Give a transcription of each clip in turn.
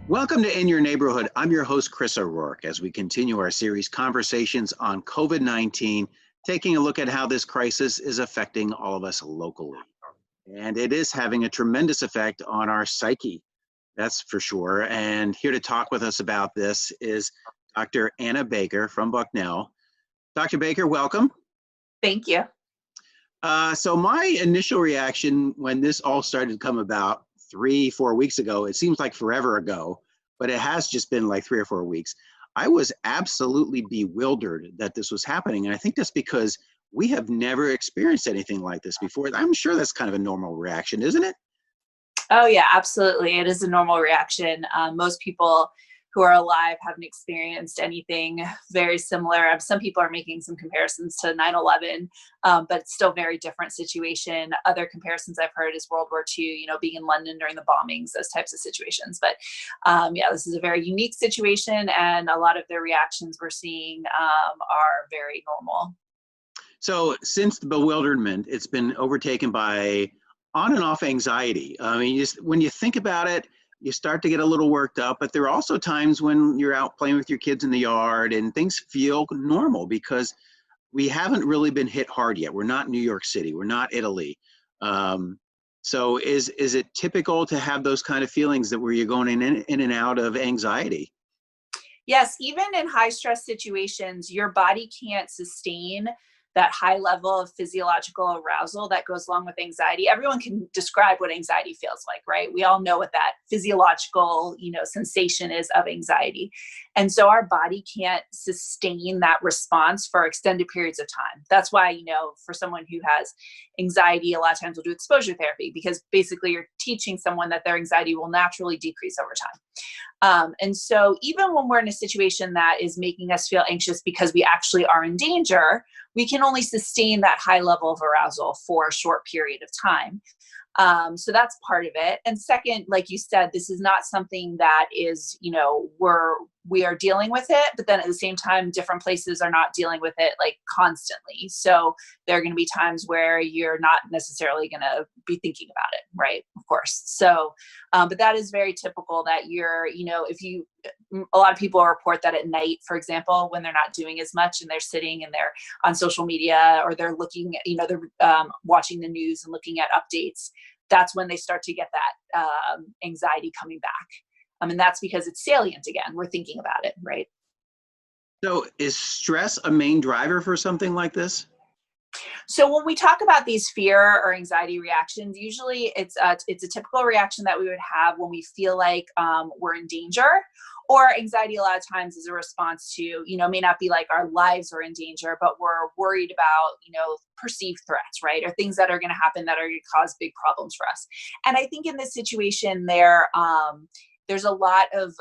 Welcome to In Your Neighborhood. I'm your host, Chris O'Rourke, as we continue our series Conversations on COVID-19, taking a look at how this crisis is affecting all of us locally. And it is having a tremendous effect on our psyche, that's for sure. And here to talk with us about this is Dr. Anna Baker from Bucknell. Dr. Baker, welcome. Thank you. So my initial reaction when this all started to come about 3-4 weeks ago, it seems like forever ago, but it has just been like 3 or 4 weeks. I was absolutely bewildered that this was happening. And I think that's because we have never experienced anything like this before. I'm sure that's kind of a normal reaction, isn't it? Oh yeah, absolutely. It is a normal reaction. Most people who are alive haven't experienced anything very similar. Some people are making some comparisons to 9/11, but it's still a very different situation. Other comparisons I've heard is World War II, being in London during the bombings, those types of situations. But yeah, this is a very unique situation, and a lot of the reactions we're seeing are very normal. So since the bewilderment, it's been overtaken by on and off anxiety. I mean, when you think about it, you start to get a little worked up, but there are also times when you're out playing with your kids in the yard and things feel normal because we haven't really been hit hard yet. We're not New York City. We're not Italy. So is it typical to have those kind of feelings that where you're going in and out of anxiety? Yes, even in high stress situations, your body can't sustain that high level of physiological arousal that goes along with anxiety. Everyone can describe what anxiety feels like, right? We all know what that physiological, sensation is of anxiety. And so our body can't sustain that response for extended periods of time. That's why, for someone who has anxiety, a lot of times we'll do exposure therapy because basically you're teaching someone that their anxiety will naturally decrease over time. And so even when we're in a situation that is making us feel anxious because we actually are in danger, we can only sustain that high level of arousal for a short period of time. So that's part of it. And second, like you said, this is not something that is, we are dealing with it, but then at the same time, different places are not dealing with it like constantly. So there are going to be times where you're not necessarily going to be thinking about it, right? Of course. So, but that is very typical that a lot of people report that at night, for example, when they're not doing as much and they're sitting and they're on social media or they're looking, they're watching the news and looking at updates. That's when they start to get that anxiety coming back. And that's because it's salient again. We're thinking about it, right? So is stress a main driver for something like this? So when we talk about these fear or anxiety reactions, usually it's a typical reaction that we would have when we feel like we're in danger. Or anxiety a lot of times is a response to, may not be like our lives are in danger, but we're worried about, perceived threats, right? Or things that are going to happen that are going to cause big problems for us. And I think in this situation there's a lot of,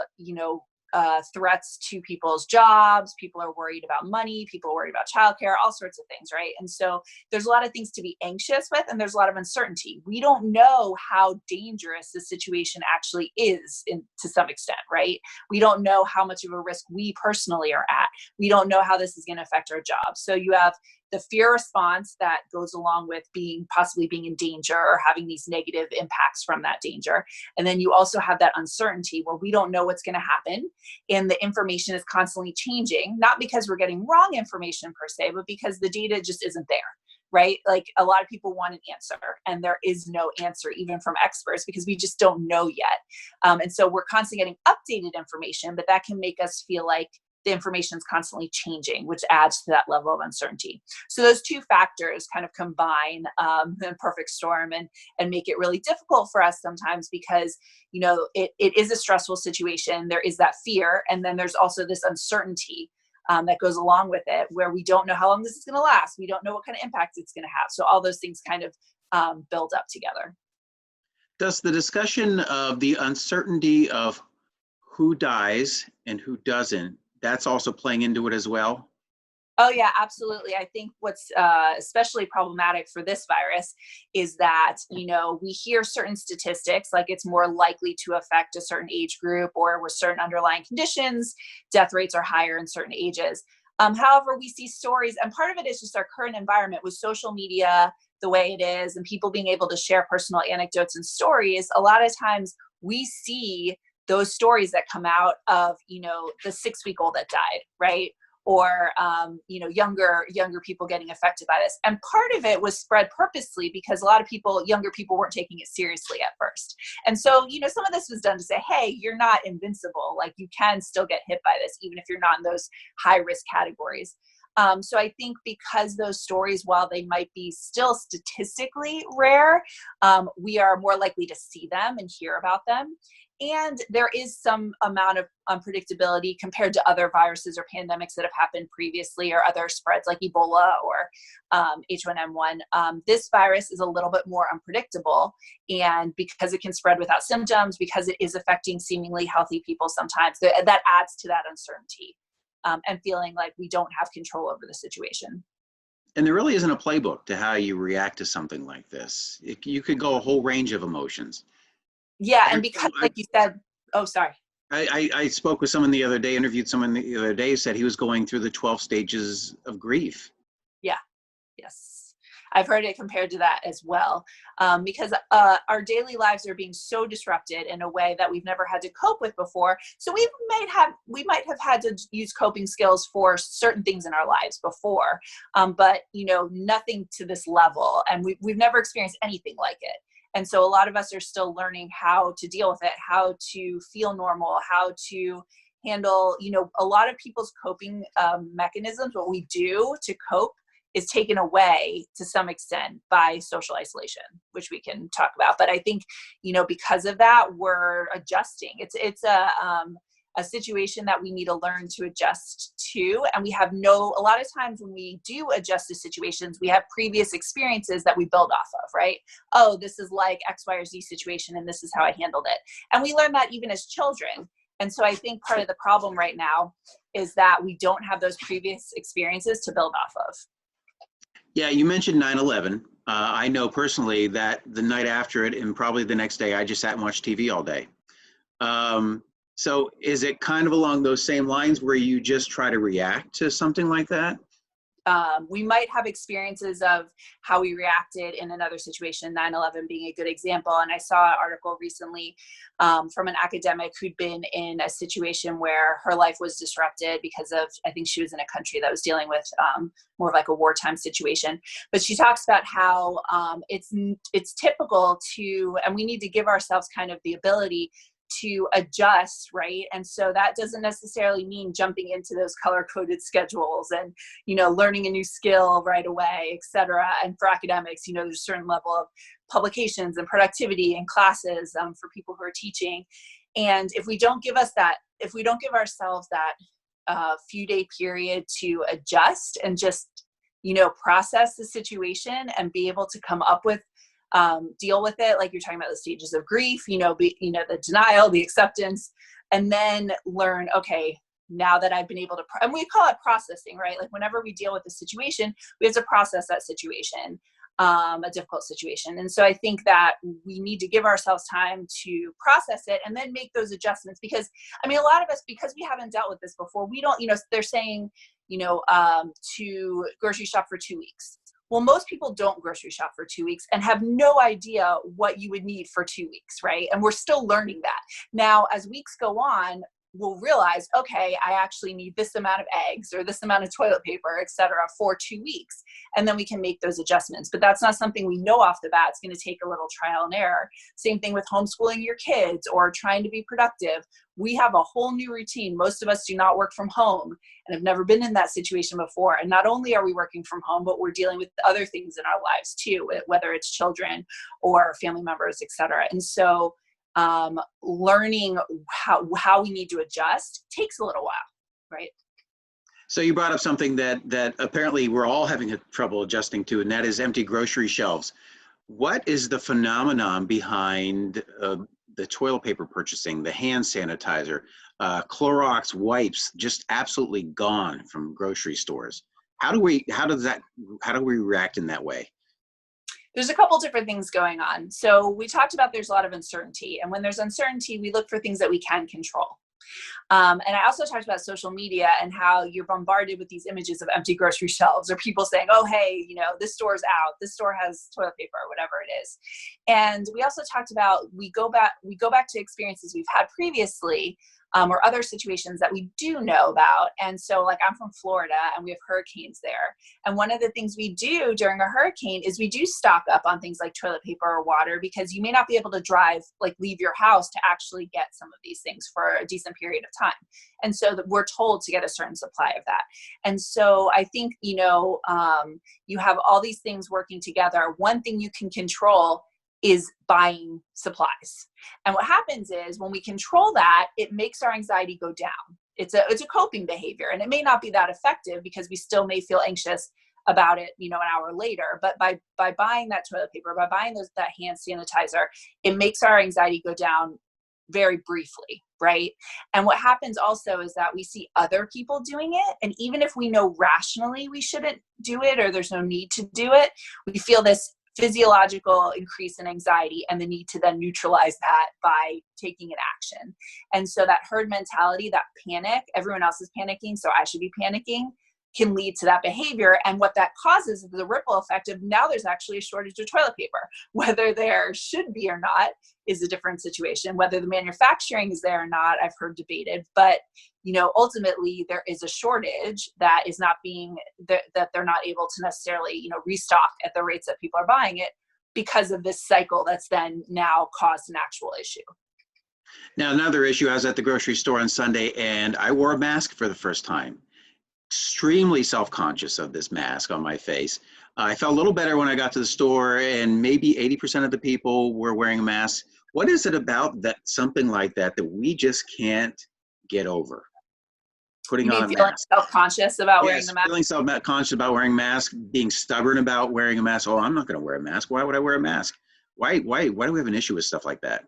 threats to people's jobs. People are worried about money. People are worried about childcare, all sorts of things, right? And so there's a lot of things to be anxious with, and there's a lot of uncertainty. We don't know how dangerous the situation actually is to some extent, right? We don't know how much of a risk we personally are at. We don't know how this is going to affect our jobs. So you have the fear response that goes along with possibly being in danger or having these negative impacts from that danger. And then you also have that uncertainty where we don't know what's going to happen. And the information is constantly changing, not because we're getting wrong information per se, but because the data just isn't there, right? Like a lot of people want an answer and there is no answer even from experts because we just don't know yet. And so we're constantly getting updated information, but that can make us feel like the information is constantly changing, which adds to that level of uncertainty. So those two factors kind of combine in a perfect storm and make it really difficult for us sometimes because, it is a stressful situation. There is that fear. And then there's also this uncertainty that goes along with it where we don't know how long this is going to last. We don't know what kind of impact it's going to have. So all those things kind of build up together. Does the discussion of the uncertainty of who dies and who doesn't, that's also playing into it as well? Oh yeah, absolutely. I think what's especially problematic for this virus is that, we hear certain statistics, like it's more likely to affect a certain age group or with certain underlying conditions, death rates are higher in certain ages. However, we see stories, and part of it is just our current environment with social media, the way it is, and people being able to share personal anecdotes and stories. A lot of times we see those stories that come out of, the 6-week-old that died, right? Or, younger people getting affected by this. And part of it was spread purposely because a lot of younger people weren't taking it seriously at first. And so, some of this was done to say, hey, you're not invincible. Like, you can still get hit by this, even if you're not in those high risk categories. So I think because those stories, while they might be still statistically rare, we are more likely to see them and hear about them. And there is some amount of unpredictability compared to other viruses or pandemics that have happened previously, or other spreads like Ebola or H1N1. This virus is a little bit more unpredictable. And because it can spread without symptoms, because it is affecting seemingly healthy people sometimes, that adds to that uncertainty and feeling like we don't have control over the situation. And there really isn't a playbook to how you react to something like this. You could go a whole range of emotions. Yeah, and because, like you said, oh, sorry. I spoke with someone the other day, interviewed someone the other day, who said he was going through the 12 stages of grief. Yeah, yes. I've heard it compared to that as well, because our daily lives are being so disrupted in a way that we've never had to cope with before. So we might have had to use coping skills for certain things in our lives before, but nothing to this level, and we've never experienced anything like it. And so a lot of us are still learning how to deal with it, how to feel normal, how to handle, a lot of people's coping mechanisms, what we do to cope, is taken away to some extent by social isolation, which we can talk about. But I think, because of that, we're adjusting. It's a situation that we need to learn to adjust to. And we have a lot of times when we do adjust to situations, we have previous experiences that we build off of, right? Oh, this is like X, Y, or Z situation, and this is how I handled it. And we learn that even as children. And so I think part of the problem right now is that we don't have those previous experiences to build off of. Yeah, you mentioned 9/11. I know personally that the night after it, and probably the next day, I just sat and watched TV all day. So is it kind of along those same lines where you just try to react to something like that? We might have experiences of how we reacted in another situation, 9/11 being a good example. And I saw an article recently from an academic who'd been in a situation where her life was disrupted because of, I think she was in a country that was dealing with more of like a wartime situation. But she talks about how it's typical to, and we need to give ourselves kind of the ability to adjust, right? And so that doesn't necessarily mean jumping into those color-coded schedules and, learning a new skill right away, et cetera. And for academics, there's a certain level of publications and productivity and classes for people who are teaching. And if we don't give ourselves that few day period to adjust and just, process the situation and be able to come up with deal with it, like you're talking about the stages of grief, the denial, the acceptance, and then learn, okay, now that I've been able to, and we call it processing, right? Like whenever we deal with a situation, we have to process that situation, a difficult situation. And so I think that we need to give ourselves time to process it and then make those adjustments, because a lot of us, because we haven't dealt with this before, we don't, they're saying, to grocery shop for 2 weeks. Well, most people don't grocery shop for 2 weeks and have no idea what you would need for 2 weeks, right? And we're still learning that. Now, as weeks go on, we'll realize, okay, I actually need this amount of eggs or this amount of toilet paper, et cetera, for 2 weeks. And then we can make those adjustments. But that's not something we know off the bat. It's going to take a little trial and error. Same thing with homeschooling your kids or trying to be productive. We have a whole new routine. Most of us do not work from home and have never been in that situation before. And not only are we working from home, but we're dealing with other things in our lives too, whether it's children or family members, et cetera. And so learning how we need to adjust takes a little while, right? So you brought up something that apparently we're all having trouble adjusting to, and that is empty grocery shelves. What is the phenomenon behind the toilet paper purchasing, the hand sanitizer, Clorox wipes just absolutely gone from grocery stores? How do we react in that way? There's a couple different things going on. So we talked about there's a lot of uncertainty. And when there's uncertainty, we look for things that we can control. And I also talked about social media and how you're bombarded with these images of empty grocery shelves or people saying, oh, hey, this store's out, this store has toilet paper, or whatever it is. And we also talked about, we go back to experiences we've had previously, or other situations that we do know about. And so like I'm from Florida and we have hurricanes there. And one of the things we do during a hurricane is we do stock up on things like toilet paper or water, because you may not be able to leave your house to actually get some of these things for a decent period of time. And so that we're told to get a certain supply of that. And so I think, you have all these things working together. One thing you can control is buying supplies. And what happens is when we control that, it makes our anxiety go down. It's a coping behavior, and it may not be that effective because we still may feel anxious about it, an hour later. But by buying that toilet paper, by buying that hand sanitizer, it makes our anxiety go down very briefly, right? And what happens also is that we see other people doing it. And even if we know rationally we shouldn't do it or there's no need to do it, we feel this physiological increase in anxiety and the need to then neutralize that by taking an action. And so that herd mentality, that panic, everyone else is panicking, so I should be panicking, can lead to that behavior. And what that causes is the ripple effect of now there's actually a shortage of toilet paper. Whether there should be or not is a different situation. Whether the manufacturing is there or not, I've heard debated. But ultimately there is a shortage that is not being, that they're not able to necessarily, restock at the rates that people are buying it because of this cycle that's then now caused an actual issue. Now, another issue, I was at the grocery store on Sunday and I wore a mask for the first time. Extremely self-conscious of this mask on my face. I felt a little better when I got to the store and maybe 80% of the people were wearing a mask. What is it about that, something like that we just can't get over? Putting on a feeling mask. Self-conscious about wearing the mask? Feeling self-conscious about wearing a mask, being stubborn about wearing a mask. Oh, I'm not going to wear a mask. Why would I wear a mask? Why do we have an issue with stuff like that?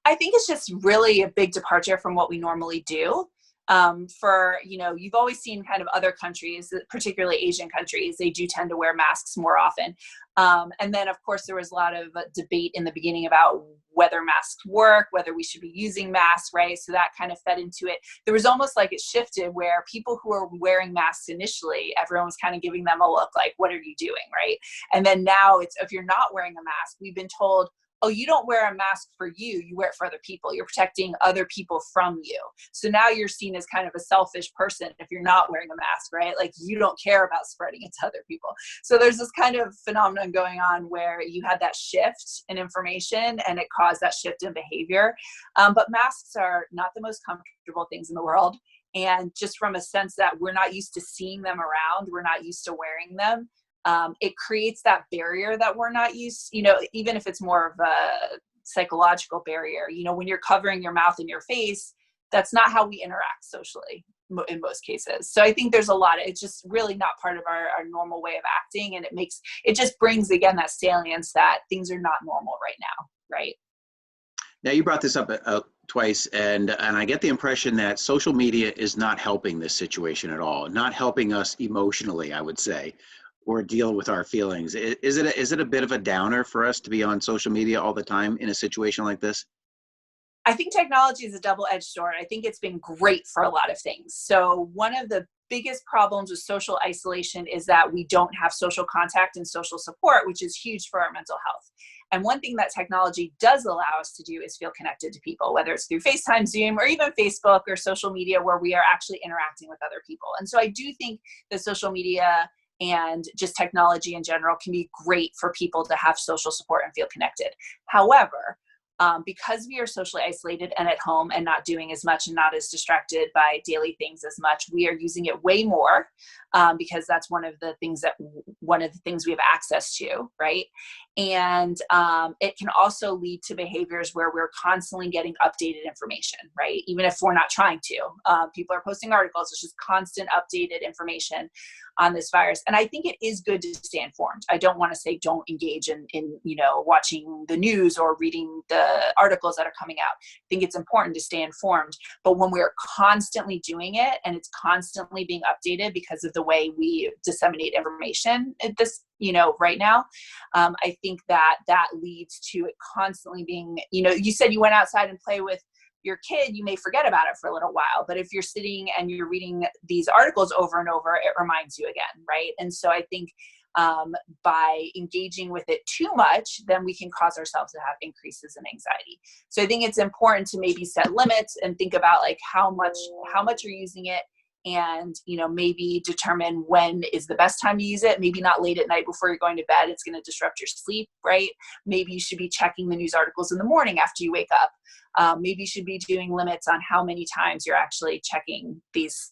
I think it's just really a big departure from what we normally do. You've always seen kind of other countries, particularly Asian countries, they do tend to wear masks more often. And then of course there was a lot of debate in the beginning about whether masks work, whether we should be using masks, right? So that kind of fed into it. There was almost like it shifted where people who are wearing masks initially, everyone was kind of giving them a look like, what are you doing, right? And then now it's, if you're not wearing a mask, we've been told, oh, you don't wear a mask for you, you wear it for other people. You're protecting other people from you. So now you're seen as kind of a selfish person if you're not wearing a mask, right? Like you don't care about spreading it to other people. So there's this kind of phenomenon going on where you had that shift in information and it caused that shift in behavior. But masks are not the most comfortable things in the world. And just from a sense that we're not used to seeing them around, we're not used to wearing them. It creates that barrier that we're not used, even if it's more of a psychological barrier, when you're covering your mouth and your face, that's not how we interact socially in most cases. So I think there's it's just really not part of our normal way of acting. And it just brings, again, that salience that things are not normal right now. Right. Now you brought this up twice, and I get the impression that social media is not helping this situation at all, not helping us emotionally, I would say, or deal with our feelings. Is it a bit of a downer for us to be on social media all the time in a situation like this? I think technology is a double-edged sword. I think it's been great for a lot of things. So one of the biggest problems with social isolation is that we don't have social contact and social support, which is huge for our mental health. And one thing that technology does allow us to do is feel connected to people, whether it's through FaceTime, Zoom, or even Facebook or social media where we are actually interacting with other people. And so I do think that social media and just technology in general can be great for people to have social support and feel connected. However, because we are socially isolated and at home and not doing as much and not as distracted by daily things as much, we are using it way more because that's one of the things we have access to, right? And it can also lead to behaviors where we're constantly getting updated information, right? Even if we're not trying to. People are posting articles, it's just constant updated information on this virus. And I think it is good to stay informed. I don't want to say don't engage in watching the news or reading the articles that are coming out. I think it's important to stay informed. But when we're constantly doing it and it's constantly being updated because of the way we disseminate information at this, right now, I think that leads to it constantly being, you said you went outside and play with your kid, you may forget about it for a little while, but if you're sitting and you're reading these articles over and over, it reminds you again, right? And so I think by engaging with it too much, then we can cause ourselves to have increases in anxiety. So I think it's important to maybe set limits and think about like how much you're using it, and maybe determine when is the best time to use it. Maybe not late at night before you're going to bed. It's going to disrupt your sleep, right? Maybe you should be checking the news articles in the morning after you wake up. Maybe you should be doing limits on how many times you're actually checking these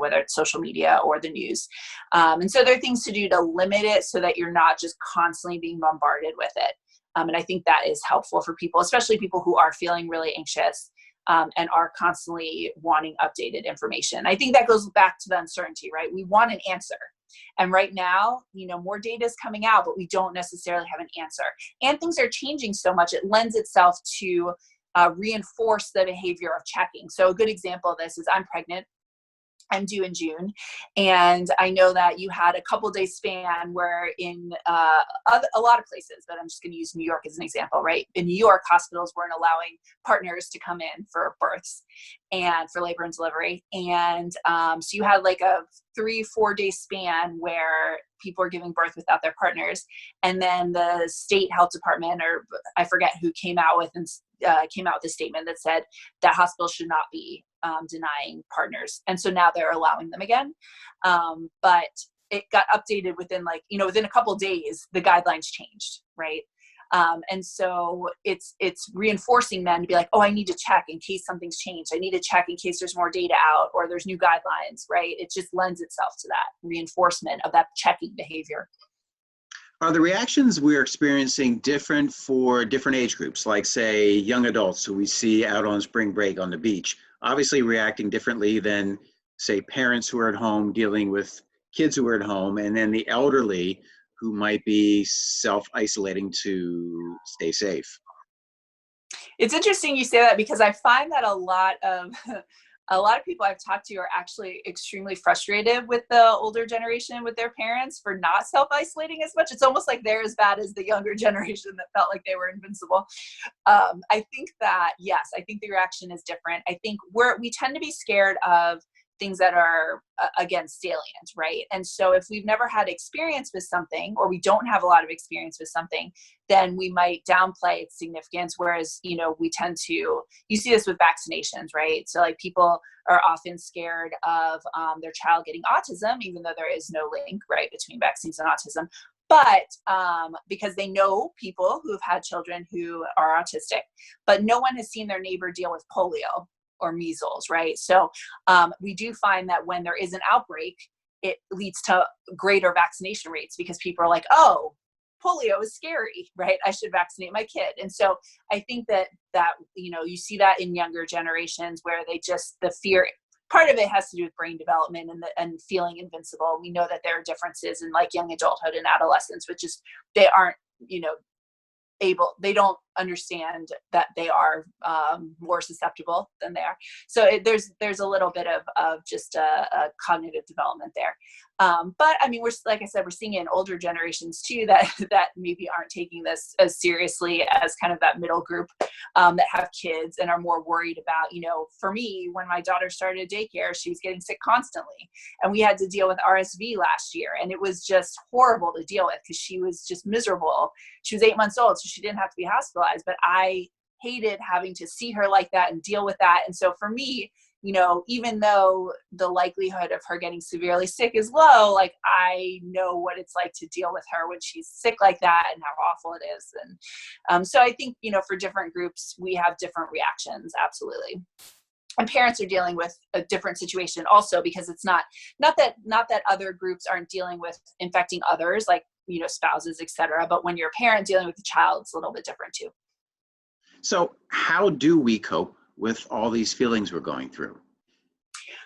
whether it's social media or the news. And so there are things to do to limit it so that you're not just constantly being bombarded with it. And I think that is helpful for people, especially people who are feeling really anxious and are constantly wanting updated information. I think that goes back to the uncertainty, right? We want an answer. And right now, more data is coming out, but we don't necessarily have an answer. And things are changing so much, it lends itself to reinforce the behavior of checking. So a good example of this is I'm pregnant. I'm due in June. And I know that you had a couple days span where in a lot of places, but I'm just going to use New York as an example, right? In New York, hospitals weren't allowing partners to come in for births and for labor and delivery. And so you had like a 3-4 day span where people are giving birth without their partners. And then the state health department, or I forget who, came out with a statement that said that hospitals should not be denying partners. And so now they're allowing them again. But it got updated within within a couple of days, the guidelines changed, right? And so it's reinforcing then to be like, oh, I need to check in case something's changed. I need to check in case there's more data out or there's new guidelines, right? It just lends itself to that reinforcement of that checking behavior. Are the reactions we're experiencing different for different age groups, like say young adults who we see out on spring break on the beach, obviously reacting differently than say parents who are at home dealing with kids who are at home, and then the elderly who might be self-isolating to stay safe? It's interesting you say that, because I find that a lot of people I've talked to are actually extremely frustrated with the older generation, with their parents, for not self-isolating as much. It's almost like they're as bad as the younger generation that felt like they were invincible. I think that, yes, I think the reaction is different. I think we tend to be scared of things that are, again, salient, right? And so if we've never had experience with something, or we don't have a lot of experience with something, then we might downplay its significance. Whereas, we tend to, you see this with vaccinations, right? So like people are often scared of their child getting autism, even though there is no link, right, between vaccines and autism. But because they know people who've had children who are autistic, but no one has seen their neighbor deal with polio or measles, right? So we do find that when there is an outbreak, it leads to greater vaccination rates, because people are like, oh, polio is scary, right? I should vaccinate my kid. And so I think that you see that in younger generations, where the fear, part of it has to do with brain development and feeling invincible. We know that there are differences in like young adulthood and adolescence, which is they aren't, they don't understand that they are more susceptible than they are. So there's a little bit of just a cognitive development there. But I mean, like I said, we're seeing it in older generations too, that maybe aren't taking this as seriously as kind of that middle group that have kids and are more worried about, for me, when my daughter started daycare, she was getting sick constantly. And we had to deal with RSV last year. And it was just horrible to deal with, because she was just miserable. She was 8 months old, so she didn't have to be hospitalized, but I hated having to see her like that and deal with that. And so for me, even though the likelihood of her getting severely sick is low, like I know what it's like to deal with her when she's sick like that and how awful it is. And so I think, for different groups, we have different reactions. Absolutely. And parents are dealing with a different situation also, because it's not that other groups aren't dealing with infecting others, like, spouses, et cetera. But when you're a parent dealing with a child, it's a little bit different too. So how do we cope with all these feelings we're going through?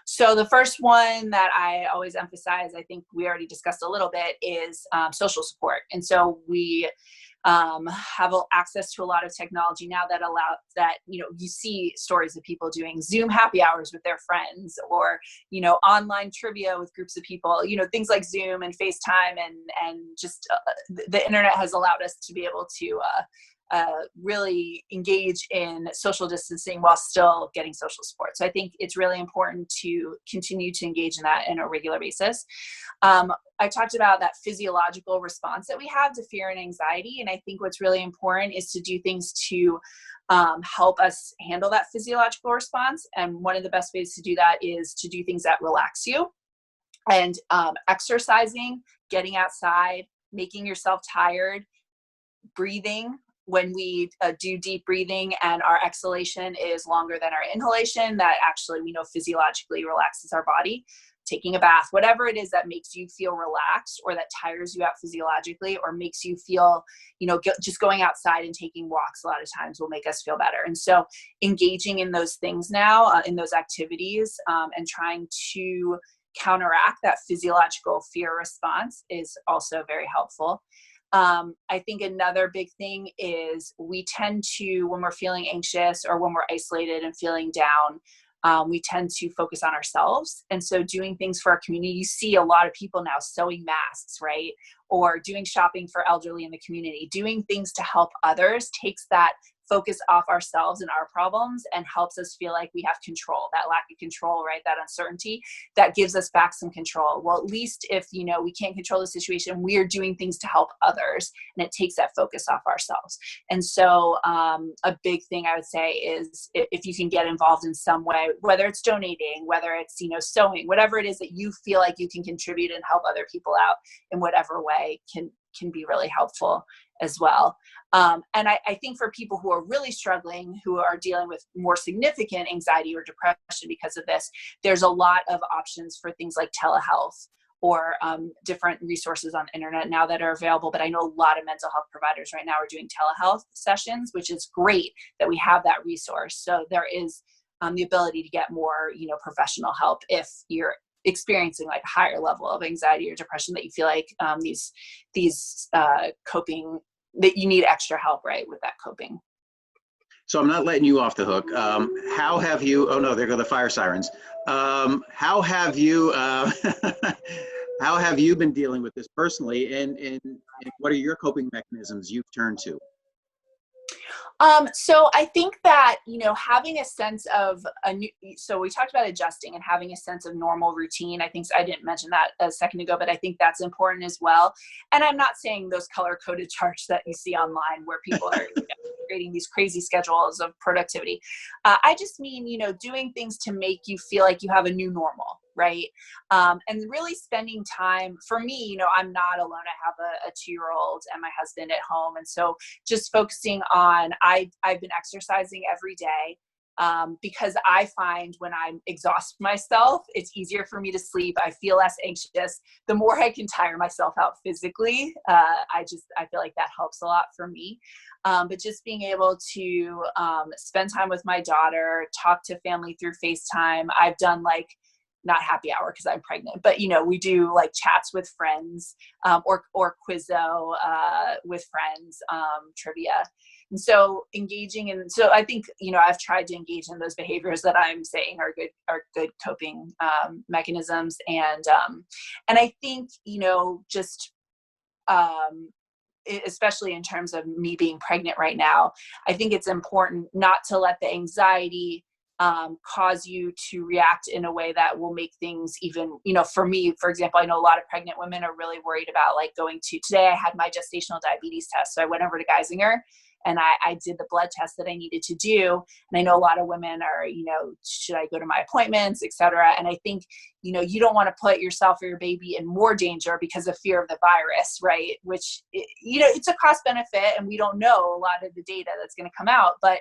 So the first one that I always emphasize, I think we already discussed a little bit, is social support. And so we have access to a lot of technology now that allows that, you see stories of people doing Zoom happy hours with their friends, or, online trivia with groups of people, things like Zoom and FaceTime, and just the internet has allowed us to be able to really engage in social distancing while still getting social support. So I think it's really important to continue to engage in that on a regular basis. I talked about that physiological response that we have to fear and anxiety. And I think what's really important is to do things to help us handle that physiological response. And one of the best ways to do that is to do things that relax you. And exercising, getting outside, making yourself tired, breathing. When we do deep breathing and our exhalation is longer than our inhalation, that actually we know physiologically relaxes our body. Taking a bath, whatever it is that makes you feel relaxed or that tires you out physiologically or makes you feel, just going outside and taking walks a lot of times will make us feel better. And so engaging in those things now, in those activities, and trying to counteract that physiological fear response is also very helpful. I think another big thing is we tend to, when we're feeling anxious or when we're isolated and feeling down, we tend to focus on ourselves. And so doing things for our community, you see a lot of people now sewing masks, right? Or doing shopping for elderly in the community, doing things to help others takes that focus off ourselves and our problems and helps us feel like we have control, that lack of control, right? That uncertainty that gives us back some control. Well, at least if, we can't control the situation, we are doing things to help others and it takes that focus off ourselves. And so a big thing I would say is if you can get involved in some way, whether it's donating, whether it's, sewing, whatever it is that you feel like you can contribute and help other people out in whatever way can be really helpful as well. And I think for people who are really struggling, who are dealing with more significant anxiety or depression because of this, there's a lot of options for things like telehealth or different resources on the internet now that are available. But I know a lot of mental health providers right now are doing telehealth sessions, which is great that we have that resource. So there is the ability to get more, professional help if you're experiencing like a higher level of anxiety or depression that you feel like these coping, that you need extra help, right, with that coping. So I'm not letting you off the hook. How have you, oh no, there go the fire sirens. How have you, how have you been dealing with this personally, and what are your coping mechanisms you've turned to? So I think that, having a sense of so we talked about adjusting and having a sense of normal routine. I think I didn't mention that a second ago, but I think that's important as well. And I'm not saying those color-coded charts that you see online where people are creating these crazy schedules of productivity. I just mean, doing things to make you feel like you have a new normal, right? And really spending time, for me, I'm not alone. I have a 2-year-old and my husband at home. And so just focusing on, I've been exercising every day because I find when I exhaust myself, it's easier for me to sleep. I feel less anxious. The more I can tire myself out physically, I feel like that helps a lot for me. But just being able to spend time with my daughter, talk to family through FaceTime. I've done not happy hour because I'm pregnant, but we do like chats with friends, or Quizzo with friends, trivia. And so engaging in, so I think, I've tried to engage in those behaviors that I'm saying are good coping mechanisms. And I think, just especially in terms of me being pregnant right now, I think it's important not to let the anxiety cause you to react in a way that will make things even, for me, for example, I know a lot of pregnant women are really worried about today I had my gestational diabetes test. So I went over to Geisinger and I did the blood test that I needed to do. And I know a lot of women are, should I go to my appointments, et cetera. And I think, you don't want to put yourself or your baby in more danger because of fear of the virus, right? Which, it's a cost benefit and we don't know a lot of the data that's going to come out, but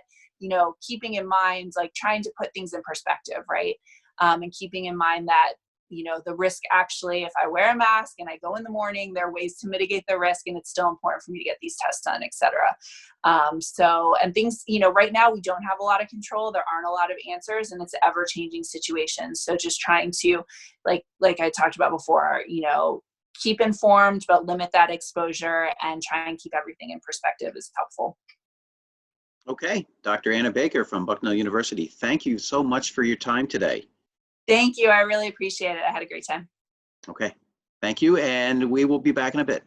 keeping in mind, trying to put things in perspective, right? And keeping in mind that, the risk actually, if I wear a mask and I go in the morning, there are ways to mitigate the risk and it's still important for me to get these tests done, et cetera. And things, right now we don't have a lot of control. There aren't a lot of answers and it's an ever-changing situation. So just trying to, like I talked about before, keep informed, but limit that exposure and try and keep everything in perspective is helpful. Okay, Dr. Anna Baker from Bucknell University, thank you so much for your time today. Thank you. I really appreciate it. I had a great time. Okay, thank you, and we will be back in a bit.